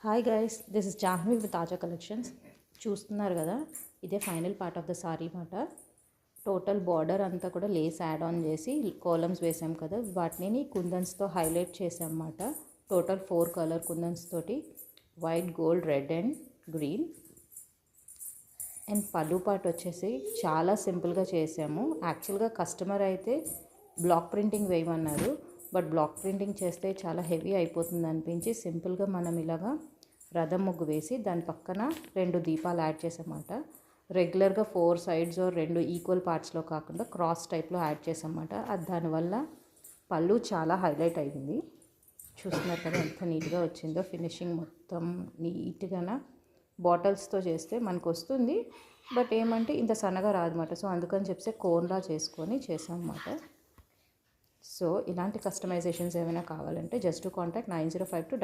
Hi guys, this is Jahnavi with తాజా collections. చూస్తున్నారు కదా, ఇదే final part of the sorry మాట. టోటల్ బార్డర్ అంతా కూడా లేస్ యాడ్ ఆన్ చేసి కాలమ్స్ వేసాం కదా, వాటిని కుందన్స్తో హైలైట్ చేసాం అన్నమాట. టోటల్ 4 కలర్ కుందన్స్ తోటి white, gold, red and green. And పళ్ళు పార్ట్ వచ్చేసి చాలా సింపుల్గా చేసాము. యాక్చువల్గా కస్టమర్ అయితే బ్లాక్ ప్రింటింగ్ వేయమన్నారు, బట్ బ్లాక్ ప్రింటింగ్ చేస్తే చాలా హెవీ అయిపోతుంది అనిపించి సింపుల్గా మనం ఇలాగా రథం ముగ్గు వేసి దాని పక్కన 2 దీపాలు యాడ్ చేసామాట. రెగ్యులర్గా 4 సైడ్స్ 2 ఈక్వల్ పార్ట్స్లో కాకుండా క్రాస్ టైప్లో యాడ్ చేసామాట. అది దానివల్ల పళ్ళు చాలా హైలైట్ అయింది. చూస్తున్నారు కదా ఎంత నీట్గా వచ్చిందో. ఫినిషింగ్ మొత్తం నీట్గా బాటిల్స్తో చేస్తే మనకు వస్తుంది, బట్ ఏమంటే ఇంత సన్నగా రాదన్నమాట. సో అందుకని చెప్పి కోన్లా చేసుకొని చేసాం అన్నమాట. సో ఇలాంటి కస్టమైజేషన్స్ ఏమైనా కావాలంటే జస్ట్ కాంటాక్ట్ 9052